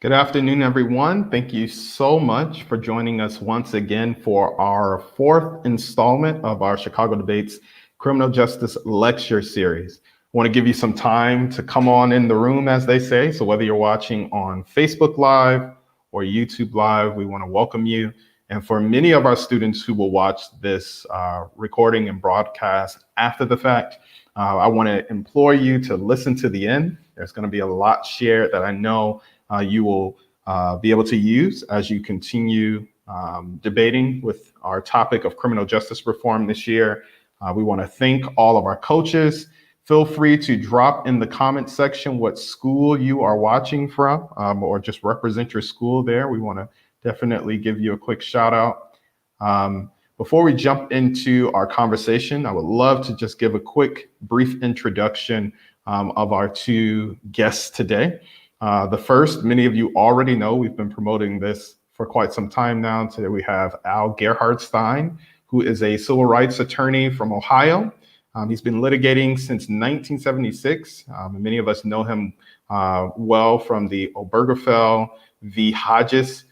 Good afternoon, everyone. Thank you so much for joining us once again for our fourth installment of our Chicago Debates Criminal Justice Lecture Series. I want to give you some time to come on in the room, as they say. So whether you're watching on Facebook Live or YouTube Live, we want to welcome you. And for many of our students who will watch this recording and broadcast after the fact, I want to implore you to listen to the end. There's going to be a lot shared that I know you will be able to use as you continue debating with our topic of criminal justice reform this year. We want to thank all of our coaches. Feel free to drop in the comment section what school you are watching from, or just represent your school there. We want to definitely give you a quick shout out. Before we jump into our conversation, I would love to just give a quick, brief introduction of our two guests today. The first, many of you already know, we've been promoting this for quite some time now. Today we have Al Gerhardstein, who is a civil rights attorney from Ohio. He's been litigating since 1976. Many of us know him well from the Obergefell v. Hodges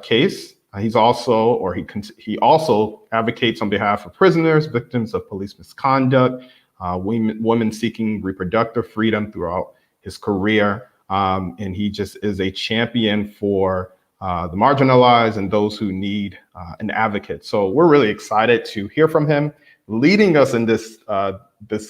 case. He also advocates on behalf of prisoners, victims of police misconduct, women seeking reproductive freedom throughout his career. And he just is a champion for the marginalized and those who need an advocate. So we're really excited to hear from him. Leading us in this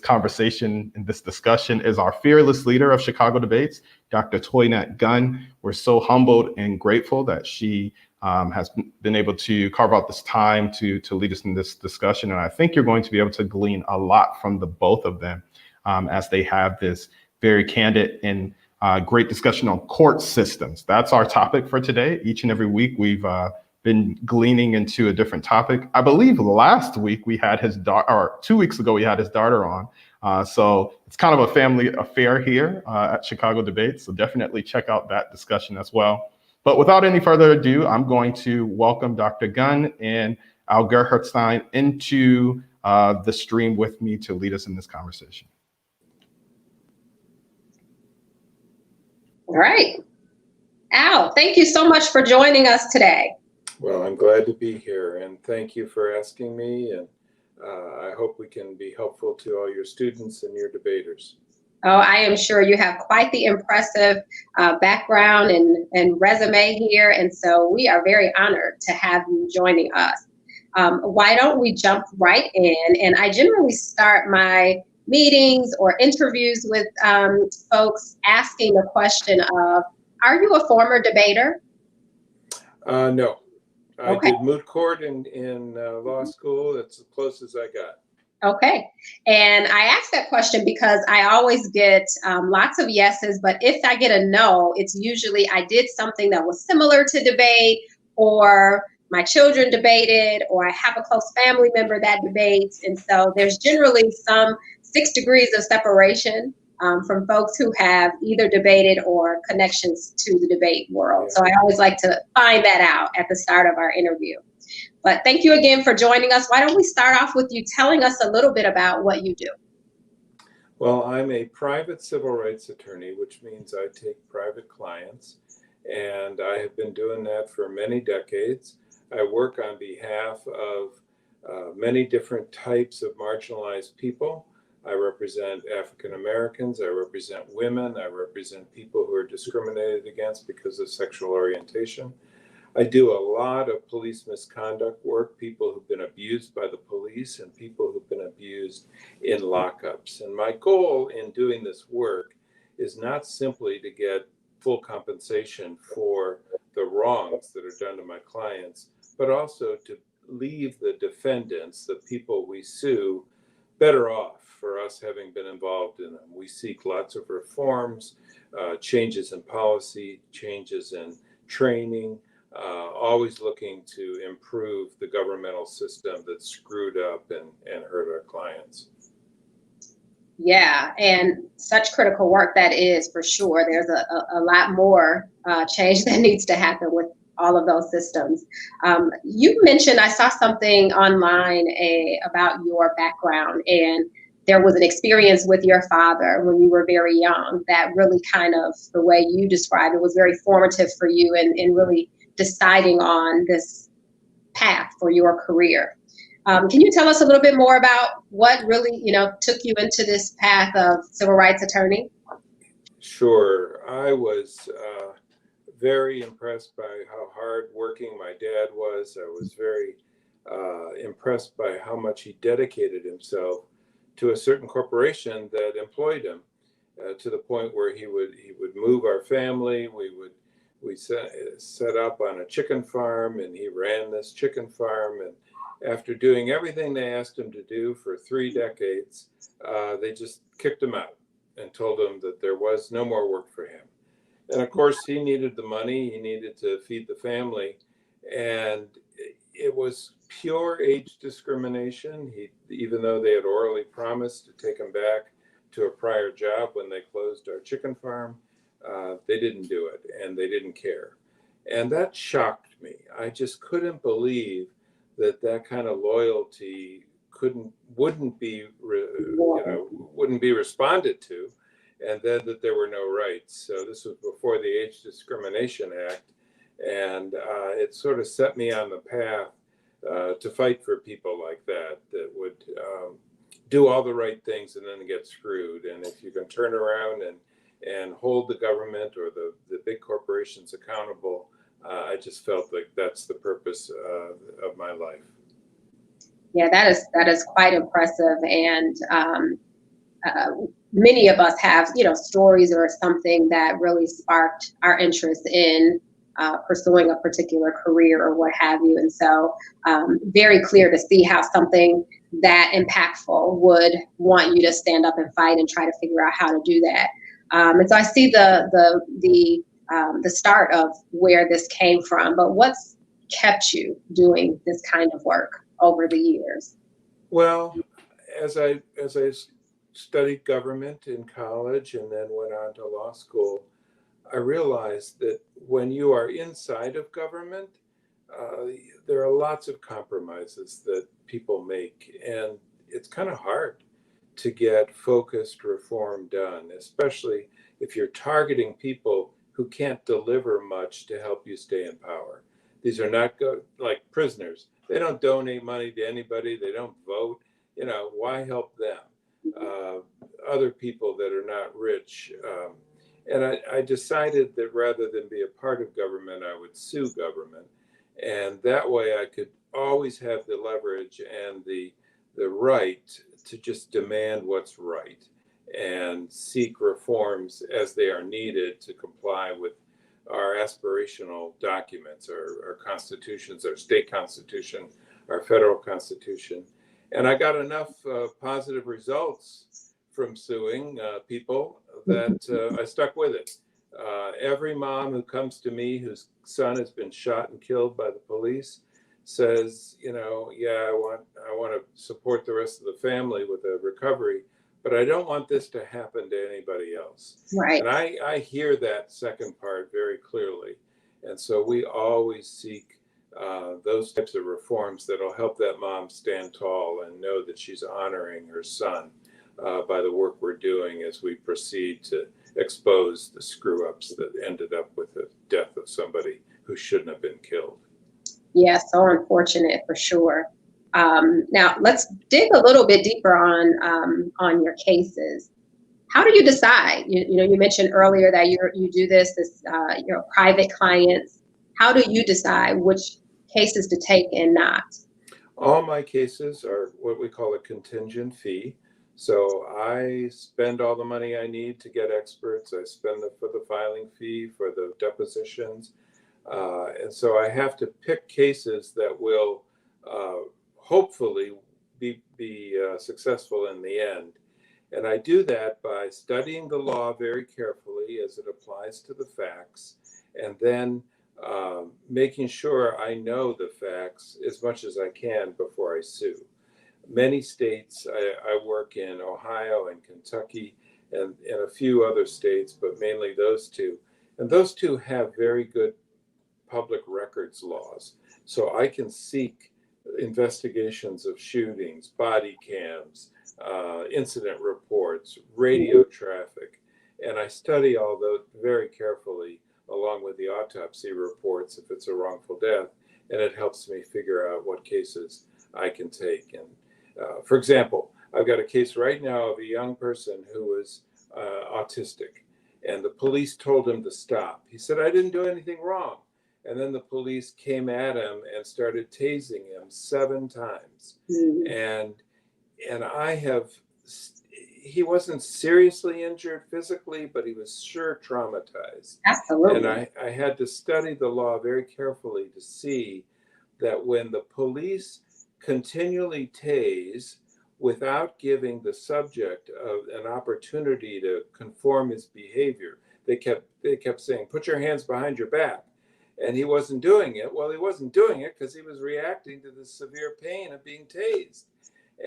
conversation, in this discussion, is our fearless leader of Chicago Debates, Dr. Toinette Gunn. We're so humbled and grateful that she has been able to carve out this time to lead us in this discussion. And I think you're going to be able to glean a lot from the both of them as they have this very candid and great discussion on court systems. That's our topic for today. Each and every week, we've been gleaning into a different topic. I believe last week we had his daughter, or 2 weeks ago, we had his daughter on. So it's kind of a family affair here at Chicago Debates. So definitely check out that discussion as well. But without any further ado, I'm going to welcome Dr. Gunn and Al Gerhardstein into the stream with me to lead us in this conversation. All right. Al, thank you so much for joining us today. Well, I'm glad to be here, and thank you for asking me, and I hope we can be helpful to all your students and your debaters. Oh, I am sure you have quite the impressive background and resume here, and so we are very honored to have you joining us. Why don't we jump right in? And I generally start my meetings or interviews with folks asking the question of, are you a former debater? No. Okay. I did moot court in law school. It's as close as I got. Okay. And I ask that question because I always get lots of yeses, but if I get a no, it's usually I did something that was similar to debate, or my children debated, or I have a close family member that debates. And so there's generally some 6 degrees of separation from folks who have either debated or connections to the debate world. So I always like to find that out at the start of our interview. But thank you again for joining us. Why don't we start off with you telling us a little bit about what you do? Well, I'm a private civil rights attorney, which means I take private clients, and I have been doing that for many decades. I work on behalf of many different types of marginalized people. I represent African Americans, I represent women, I represent people who are discriminated against because of sexual orientation. I do a lot of police misconduct work, people who've been abused by the police and people who've been abused in lockups. And my goal in doing this work is not simply to get full compensation for the wrongs that are done to my clients, but also to leave the defendants, the people we sue, better off for us having been involved in them. We seek lots of reforms, changes in policy, changes in training, always looking to improve the governmental system that's screwed up and hurt our clients. Yeah, and such critical work that is, for sure. There's a lot more change that needs to happen with all of those systems. You mentioned, I saw something online about your background, and there was an experience with your father when you were very young that really kind of, the way you described it, was very formative for you in really deciding on this path for your career. Can you tell us a little bit more about what really, took you into this path of civil rights attorney? Sure. I was very impressed by how hardworking my dad was. I was very impressed by how much he dedicated himself to a certain corporation that employed him, to the point where he would move our family. We set up on a chicken farm, and he ran this chicken farm. And after doing everything they asked him to do for 3 decades, they just kicked him out and told him that there was no more work for him. And of course, he needed the money. He needed to feed the family. And it was pure age discrimination. Even though they had orally promised to take him back to a prior job when they closed our chicken farm, they didn't do it, and they didn't care. And that shocked me. I just couldn't believe that kind of loyalty wouldn't be responded to, and then that there were no rights. So this was before the Age Discrimination Act, and it sort of set me on the path to fight for people like that would do all the right things and then get screwed. And if you can turn around and hold the government or the big corporations accountable, I just felt like that's the purpose of my life. Yeah, that is quite impressive. And many of us have, stories or something that really sparked our interest in pursuing a particular career or what have you. And so very clear to see how something that impactful would want you to stand up and fight and try to figure out how to do that. And so I see the start of where this came from, but what's kept you doing this kind of work over the years? Well, as I studied government in college and then went on to law school, I realized that when you are inside of government, there are lots of compromises that people make, and it's kind of hard to get focused reform done, especially if you're targeting people who can't deliver much to help you stay in power. These are not like prisoners. They don't donate money to anybody. They don't vote. Why help them? Other people that are not rich. And I decided that rather than be a part of government, I would sue government. And that way I could always have the leverage and the right to just demand what's right and seek reforms as they are needed to comply with our aspirational documents, our constitutions, our state constitution, our federal constitution. And I got enough positive results from suing people that I stuck with it. Every mom who comes to me whose son has been shot and killed by the police says, yeah, I want to support the rest of the family with a recovery, but I don't want this to happen to anybody else. Right. And I hear that second part very clearly. And so we always seek those types of reforms that'll help that mom stand tall and know that she's honoring her son by the work we're doing as we proceed to expose the screw ups that ended up with the death of somebody who shouldn't have been killed. Yeah, so unfortunate for sure. Now let's dig a little bit deeper on your cases. How do you decide? You mentioned earlier that you do this your private clients. How do you decide which cases to take and not? All my cases are what we call a contingent fee. So I spend all the money I need to get experts. I spend for the filing fee, for the depositions. And so I have to pick cases that will hopefully be successful in the end. And I do that by studying the law very carefully as it applies to the facts, and then making sure I know the facts as much as I can before I sue. Many states, I work in Ohio and Kentucky and a few other states, but mainly those two. And those two have very good public records laws. So I can seek investigations of shootings, body cams, incident reports, radio traffic, and I study all those very carefully along with the autopsy reports if it's a wrongful death, and it helps me figure out what cases I can take. And for example, I've got a case right now of a young person who was autistic, and the police told him to stop. He said, "I didn't do anything wrong." And then the police came at him and started tasing him 7 times. And I have, he wasn't seriously injured physically, but he was sure traumatized. Absolutely. And I had to study the law very carefully to see that when the police continually tase without giving the subject an opportunity to conform his behavior, they kept saying, "Put your hands behind your back." And he wasn't doing it. Well, he wasn't doing it because he was reacting to the severe pain of being tased.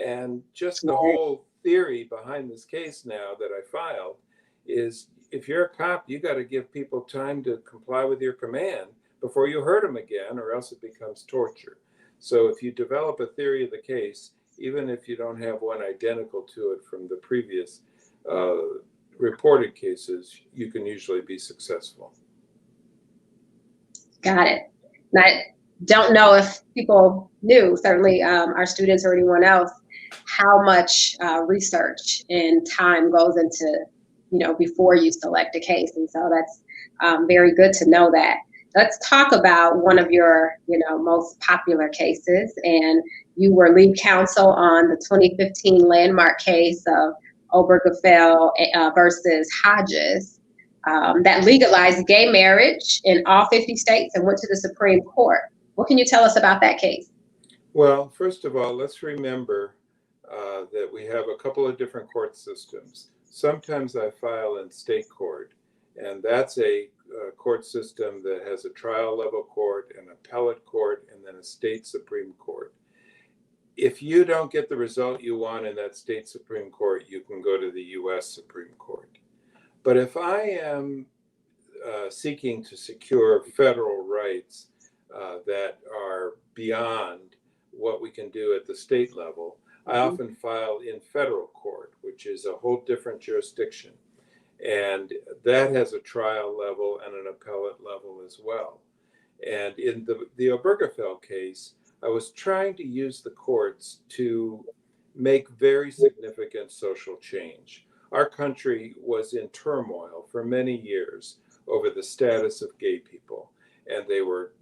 And just the whole theory behind this case now that I filed is if you're a cop, you got to give people time to comply with your command before you hurt them again, or else it becomes torture. So if you develop a theory of the case, even if you don't have one identical to it from the previous reported cases, you can usually be successful. Got it. And I don't know if people knew, certainly our students or anyone else, how much research and time goes into, before you select a case. And so that's very good to know that. Let's talk about one of your, most popular cases. And you were lead counsel on the 2015 landmark case of Obergefell versus Hodges. That legalized gay marriage in all 50 states and went to the Supreme Court. What can you tell us about that case? Well, first of all, let's remember that we have a couple of different court systems. Sometimes I file in state court, and that's a court system that has a trial level court, an appellate court, and then a state Supreme Court. If you don't get the result you want in that state Supreme Court, you can go to the U.S. Supreme Court. But if I am seeking to secure federal rights that are beyond what we can do at the state level, I often file in federal court, which is a whole different jurisdiction. And that has a trial level and an appellate level as well. And in the Obergefell case, I was trying to use the courts to make very significant social change. Our country was in turmoil for many years over the status of gay people, and they were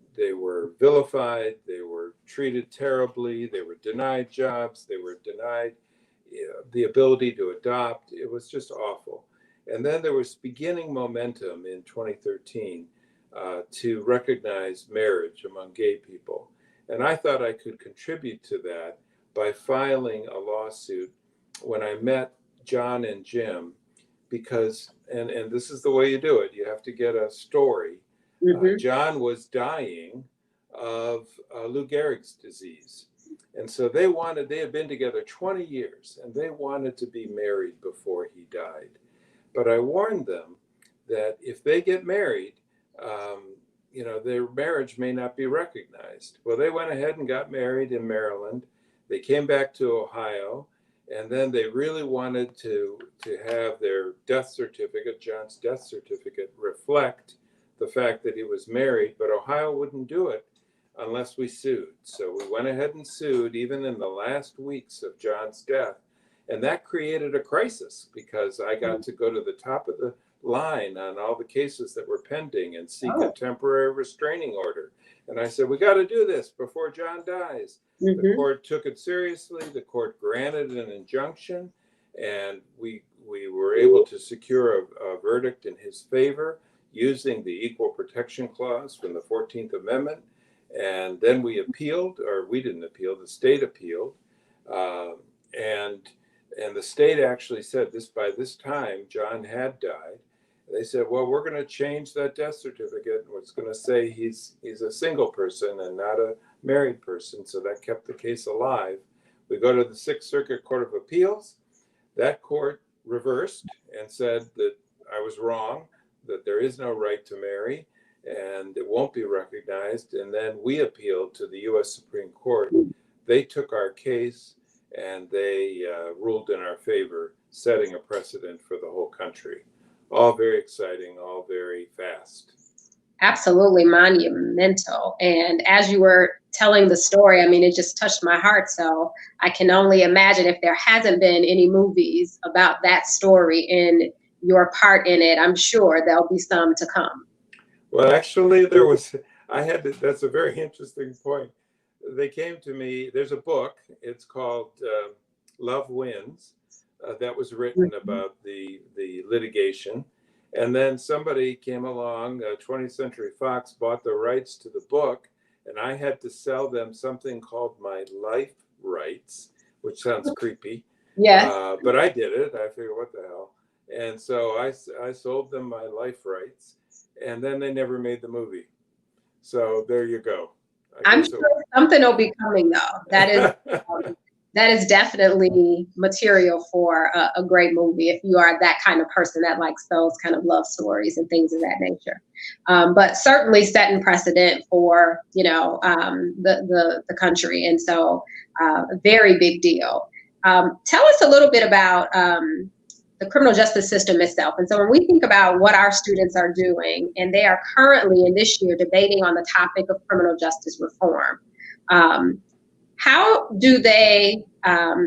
vilified, they were treated terribly, they were denied jobs, they were denied the ability to adopt. It was just awful. And then there was beginning momentum in 2013 to recognize marriage among gay people. And I thought I could contribute to that by filing a lawsuit when I met John and Jim, because, and this is the way you do it, you have to get a story. John was dying of Lou Gehrig's disease. And so they had been together 20 years and they wanted to be married before he died. But I warned them that if they get married, their marriage may not be recognized. Well, they went ahead and got married in Maryland. They came back to Ohio, and then they really wanted to have their death certificate, John's death certificate, reflect the fact that he was married, but Ohio wouldn't do it unless we sued. So we went ahead and sued even in the last weeks of John's death. And that created a crisis because I got to go to the top of the line on all the cases that were pending and seek a temporary restraining order. And I said, we got to do this before John dies. The court took it seriously. The court granted an injunction, and we were able to secure a verdict in his favor using the Equal Protection Clause from the 14th Amendment. And then we appealed, or we didn't appeal, the state appealed. And the state actually said by this time, John had died. They said, well, we're going to change that death certificate. And it's going to say he's a single person and not a married person. So that kept the case alive. We go to the Sixth Circuit Court of Appeals. That court reversed and said that I was wrong, that there is no right to marry and it won't be recognized. And then we appealed to the U.S. Supreme Court. They took our case and they ruled in our favor, setting a precedent for the whole country. All very exciting, all very fast. Absolutely monumental. And as you were telling the story, I mean, it just touched my heart. So I can only imagine, if there hasn't been any movies about that story and your part in it, I'm sure there'll be some to come. Well, actually, that's a very interesting point. They came to me, there's a book, it's called Love Wins, that was written about the litigation. And then somebody came along, 20th Century Fox bought the rights to the book, and I had to sell them something called my life rights, which sounds creepy. Yes. But I did it. I figured, what the hell? And so I sold them my life rights, and then they never made the movie. So there you go. I'm sure something will be coming, though. That is definitely material for a great movie, if you are that kind of person that likes those kind of love stories and things of that nature. But certainly setting precedent for, the country. And so a very big deal. Tell us a little bit about the criminal justice system itself. And so when we think about what our students are doing, and they are currently in this year debating on the topic of criminal justice reform, how do they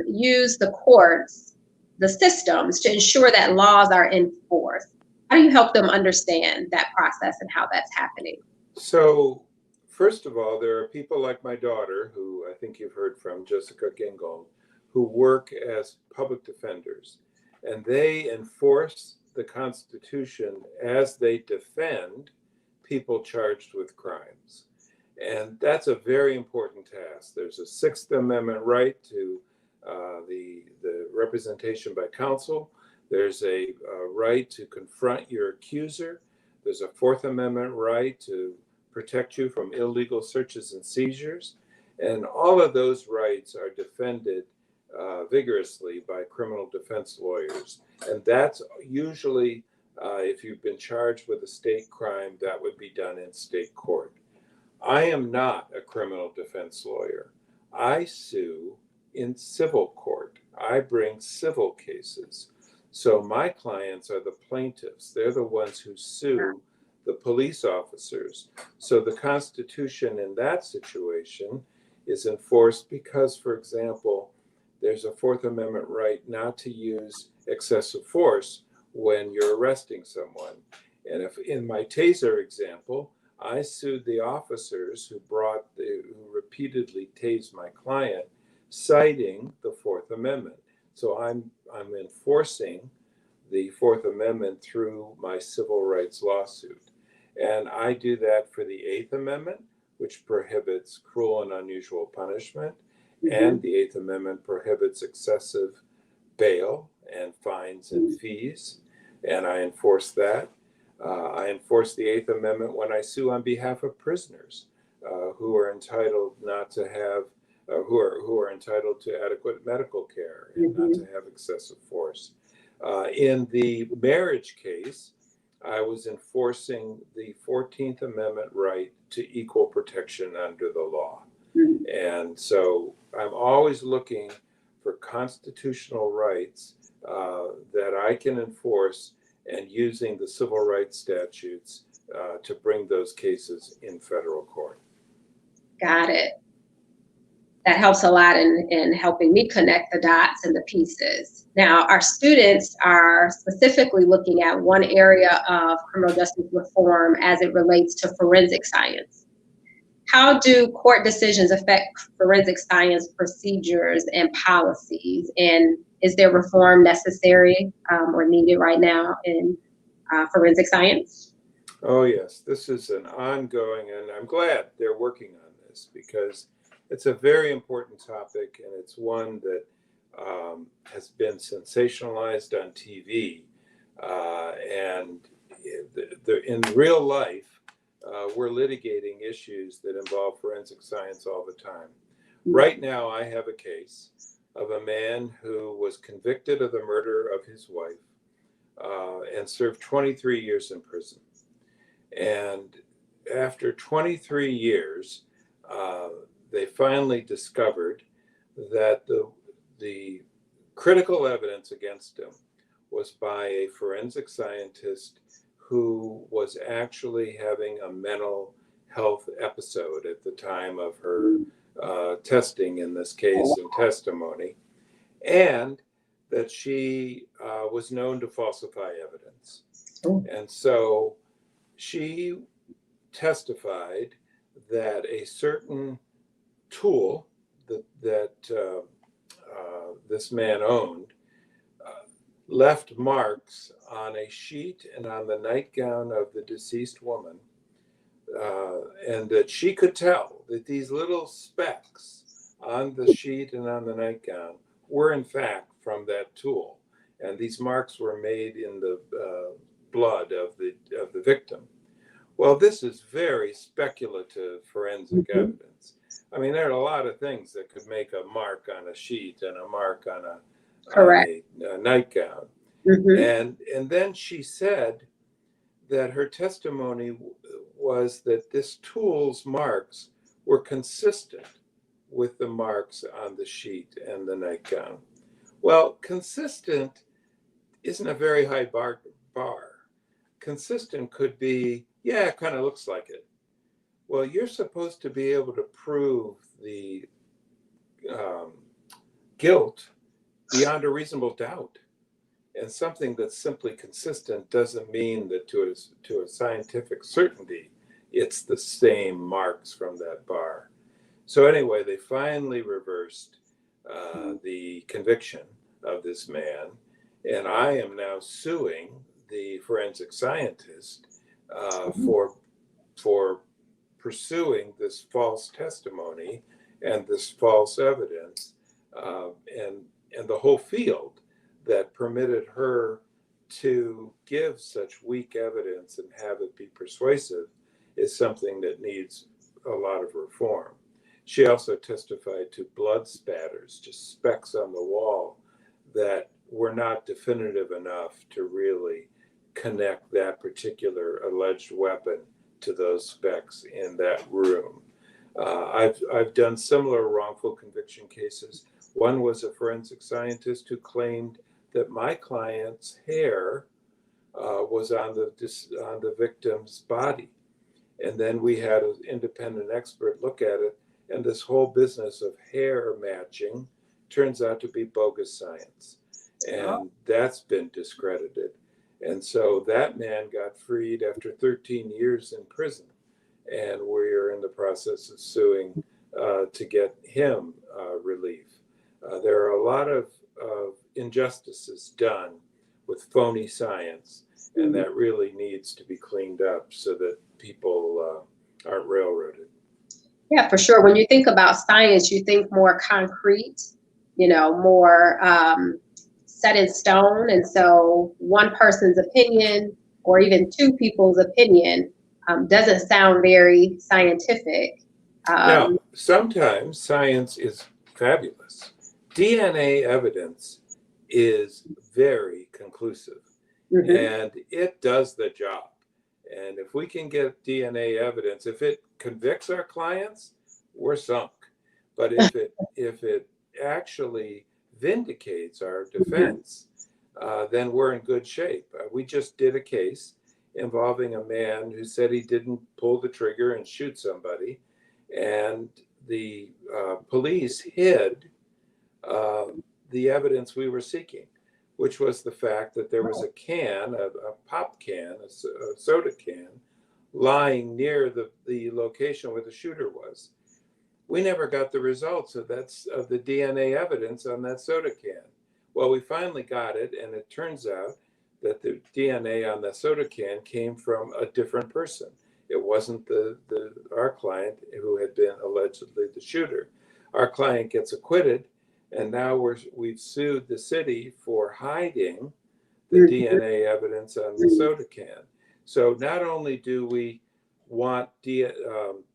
use the courts, the systems, to ensure that laws are enforced? How do you help them understand that process and how that's happening? So, first of all, there are people like my daughter, who I think you've heard from, Jessica Gingold, who work as public defenders, and they enforce the Constitution as they defend people charged with crimes. And that's a very important task. There's a Sixth Amendment right to the representation by counsel. There's a right to confront your accuser. There's a Fourth Amendment right to protect you from illegal searches and seizures. And all of those rights are defended vigorously by criminal defense lawyers. And that's usually, if you've been charged with a state crime, that would be done in state court. I am not a criminal defense lawyer. I sue in civil court. I bring civil cases. So my clients are the plaintiffs. They're the ones who sue the police officers. So the Constitution in that situation is enforced because, for example, there's a Fourth Amendment right not to use excessive force when you're arresting someone. And if in my taser example, I sued the officers who repeatedly tased my client, citing the Fourth Amendment. So I'm enforcing the Fourth Amendment through my civil rights lawsuit. And I do that for the Eighth Amendment, which prohibits cruel and unusual punishment. And the Eighth Amendment prohibits excessive bail and fines and fees. And I enforce that. I enforce the Eighth Amendment when I sue on behalf of prisoners who are entitled not to have, who are entitled to adequate medical care and not to have excessive force. In the marriage case, I was enforcing the 14th Amendment right to equal protection under the law. And so I'm always looking for constitutional rights that I can enforce, and using the civil rights statutes to bring those cases in federal court. Got it. That helps a lot in helping me connect the dots and the pieces. Now, our students are specifically looking at one area of criminal justice reform as it relates to forensic science. How do court decisions affect forensic science procedures and policies? And is there reform necessary or needed right now in forensic science? Oh, yes. This is an ongoing, and I'm glad they're working on this because it's a very important topic, and it's one that has been sensationalized on TV. And in real life, we're litigating issues that involve forensic science all the time. Right now, I have a case of a man who was convicted of the murder of his wife and served 23 years in prison. And after 23 years, they finally discovered that the critical evidence against him was by a forensic scientist who was actually having a mental health episode at the time of her testing in this case and testimony, and that she was known to falsify evidence. And so she testified that a certain tool that this man owned left marks on a sheet and on the nightgown of the deceased woman, and that she could tell that these little specks on the sheet and on the nightgown were in fact from that tool, and these marks were made in the blood of the victim. Well, this is very speculative forensic evidence. I mean, there are a lot of things that could make a mark on a sheet and a mark on a nightgown. And then she said that her testimony was that this tool's marks were consistent with the marks on the sheet and the nightgown. Well, consistent isn't a very high bar. Consistent could be, yeah, it kind of looks like it. Well, you're supposed to be able to prove the guilt beyond a reasonable doubt. And something that's simply consistent doesn't mean that to a scientific certainty, it's the same marks from that bar. So anyway, they finally reversed the conviction of this man. And I am now suing the forensic scientist for pursuing this false testimony and this false evidence, and the whole field that permitted her to give such weak evidence and have it be persuasive is something that needs a lot of reform. She also testified to blood spatters, just specks on the wall that were not definitive enough to really connect that particular alleged weapon to those specks in that room. I've done similar wrongful conviction cases. One was a forensic scientist who claimed that my client's hair was on the victim's body. And then we had an independent expert look at it, and this whole business of hair matching turns out to be bogus science. And that's been discredited. And so that man got freed after 13 years in prison. And we're in the process of suing to get him relief. There are a lot of injustices done with phony science, and that really needs to be cleaned up so that people aren't railroaded. Yeah, for sure. When you think about science, you think more concrete, more set in stone. And so one person's opinion or even two people's opinion doesn't sound very scientific. Now, sometimes science is fabulous. DNA evidence is very conclusive, and it does the job. And if we can get DNA evidence, if it convicts our clients, we're sunk. But if it actually vindicates our defense, then we're in good shape. We just did a case involving a man who said he didn't pull the trigger and shoot somebody, and the police hid the evidence we were seeking, which was the fact that there was a can, a pop can, a soda can, lying near the location where the shooter was. We never got the results of the DNA evidence on that soda can. Well, we finally got it, and it turns out that the DNA on the soda can came from a different person. It wasn't our client who had been allegedly the shooter. Our client gets acquitted, and now we've sued the city for hiding the DNA evidence on the soda can. So not only do we want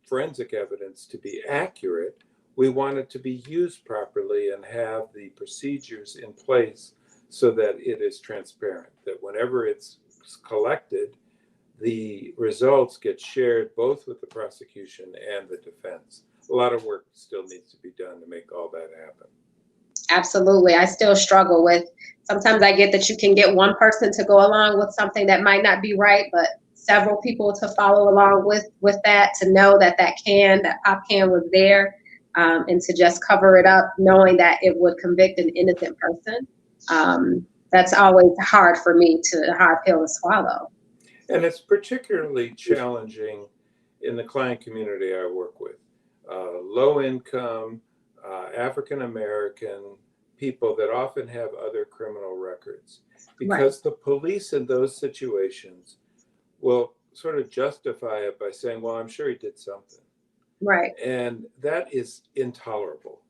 forensic evidence to be accurate, we want it to be used properly and have the procedures in place so that it is transparent, that whenever it's collected, the results get shared both with the prosecution and the defense. A lot of work still needs to be done to make all that happen. Absolutely. I still struggle with, sometimes I get that you can get one person to go along with something that might not be right, but several people to follow along with that, to know that that pop can was there, and to just cover it up, knowing that it would convict an innocent person. That's always hard for me, a hard pill to swallow. And it's particularly challenging in the client community I work with. Low income, African American people that often have other criminal records. Right. Because the police in those situations will sort of justify it by saying, well, I'm sure he did something. Right. And that is intolerable.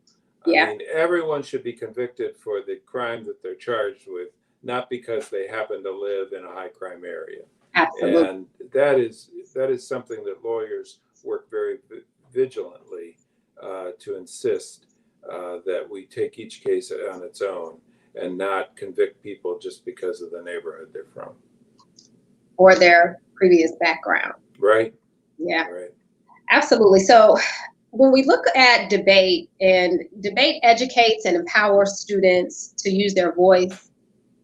Yeah. I mean, everyone should be convicted for the crime that they're charged with, not because they happen to live in a high crime area. Absolutely. And that is something that lawyers work very vigilantly to insist that we take each case on its own and not convict people just because of the neighborhood they're from. Or their previous background. Right. Yeah. Right. Absolutely. So when we look at debate, and debate educates and empowers students to use their voice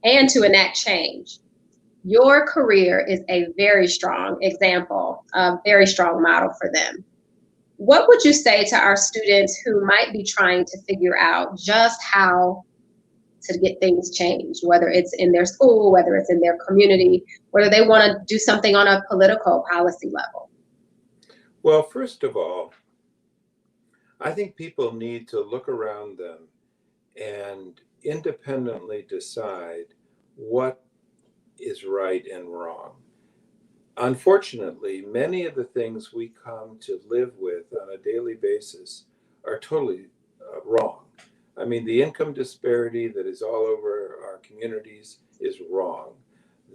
and to enact change, your career is a very strong example, a very strong model for them. What would you say to our students who might be trying to figure out just how to get things changed, whether it's in their school, whether it's in their community, whether they want to do something on a political policy level? Well, first of all, I think people need to look around them and independently decide what is right and wrong. Unfortunately, many of the things we come to live with on a daily basis are totally wrong. I mean, the income disparity that is all over our communities is wrong.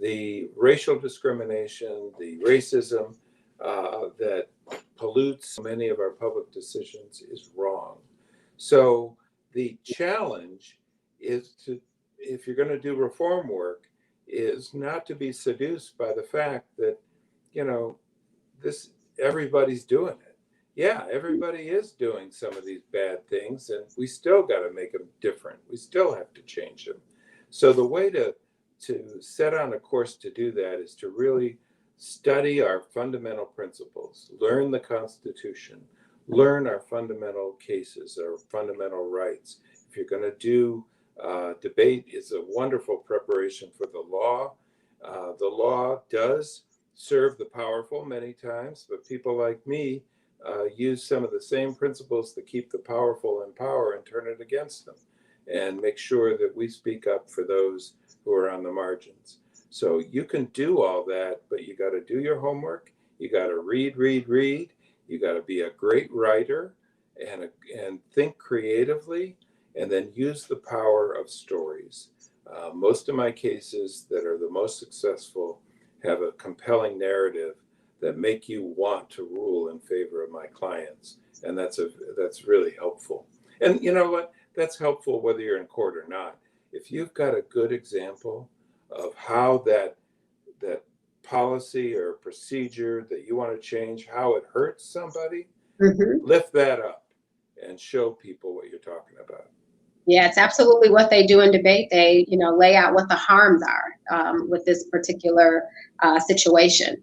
The racial discrimination, the racism that pollutes many of our public decisions is wrong. So the challenge is to, if you're going to do reform work, is not to be seduced by the fact that, this, everybody's doing it. Yeah, everybody is doing some of these bad things, and we still got to make them different. We still have to change them. So the way to set on a course to do that is to really study our fundamental principles, learn the Constitution, learn our fundamental cases, our fundamental rights. If you're going to do debate, is a wonderful preparation for the law. The law does serve the powerful many times, but people like me use some of the same principles that keep the powerful in power and turn it against them, and make sure that we speak up for those who are on the margins. So you can do all that, but you got to do your homework. You got to read. You got to be a great writer and think creatively, and then use the power of stories. Most of my cases that are the most successful have a compelling narrative that make you want to rule in favor of my clients, and that's really helpful. And you know what? That's helpful whether you're in court or not. If you've got a good example of how that policy or procedure that you want to change, how it hurts somebody, lift that up and show people what you're talking about. Yeah, it's absolutely what they do in debate. They, lay out what the harms are with this particular situation.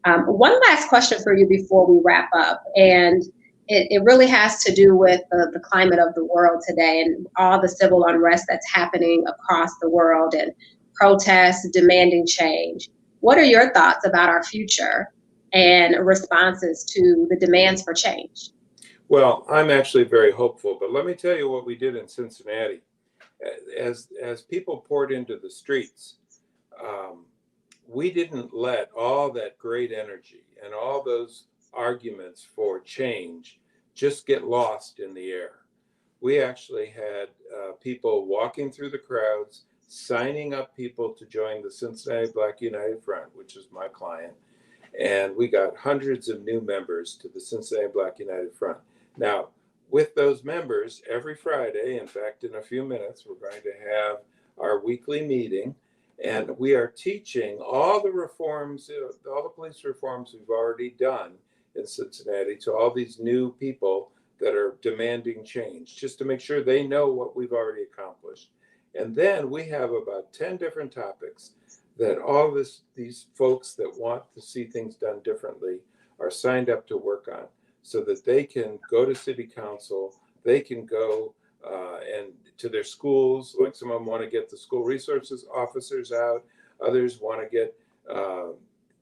One last question for you before we wrap up, and it really has to do with the climate of the world today and all the civil unrest that's happening across the world and protests demanding change. What are your thoughts about our future and responses to the demands for change? Well, I'm actually very hopeful, but let me tell you what we did in Cincinnati. As people poured into the streets, we didn't let all that great energy and all those arguments for change just get lost in the air. We actually had people walking through the crowds, signing up people to join the Cincinnati Black United Front, which is my client. And we got hundreds of new members to the Cincinnati Black United Front. Now, with those members, every Friday, in fact, in a few minutes, we're going to have our weekly meeting, and we are teaching all the reforms, all the police reforms we've already done in Cincinnati to all these new people that are demanding change, just to make sure they know what we've already accomplished. And then we have about 10 different topics that all these folks that want to see things done differently are signed up to work on, so that they can go to city council, they can go and to their schools. Like some of them want to get the school resources officers out, others want to get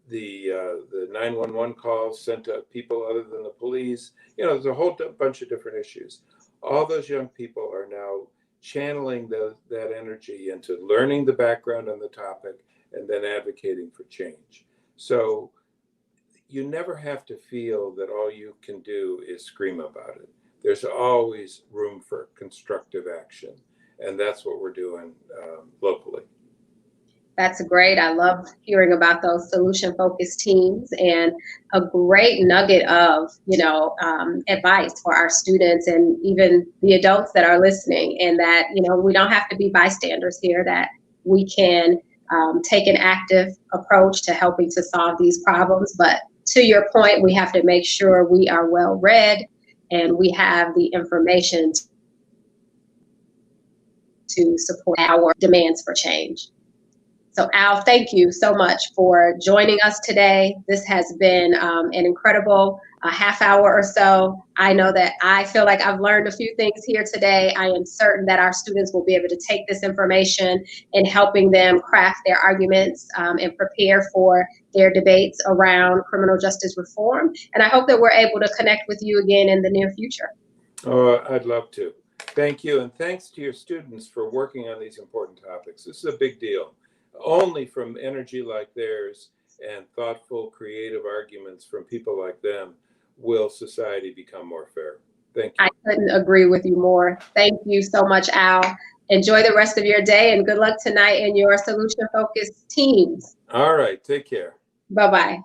the 911 calls sent to people other than the police. You know, there's a whole bunch of different issues. All those young people are now channeling that energy into learning the background on the topic and then advocating for change. So you never have to feel that all you can do is scream about it. There's always room for constructive action. And that's what we're doing locally. That's great. I love hearing about those solution-focused teams, and a great nugget of, advice for our students and even the adults that are listening, and that, we don't have to be bystanders here, that we can take an active approach to helping to solve these problems. But to your point, we have to make sure we are well read and we have the information to support our demands for change. So Al, thank you so much for joining us today. This has been an incredible half hour or so. I know that I feel like I've learned a few things here today. I am certain that our students will be able to take this information in helping them craft their arguments and prepare for their debates around criminal justice reform. And I hope that we're able to connect with you again in the near future. Oh, I'd love to. Thank you. And thanks to your students for working on these important topics. This is a big deal. Only from energy like theirs and thoughtful, creative arguments from people like them will society become more fair. Thank you. I couldn't agree with you more. Thank you so much, Al. Enjoy the rest of your day and good luck tonight in your solution-focused teams. All right. Take care. Bye-bye.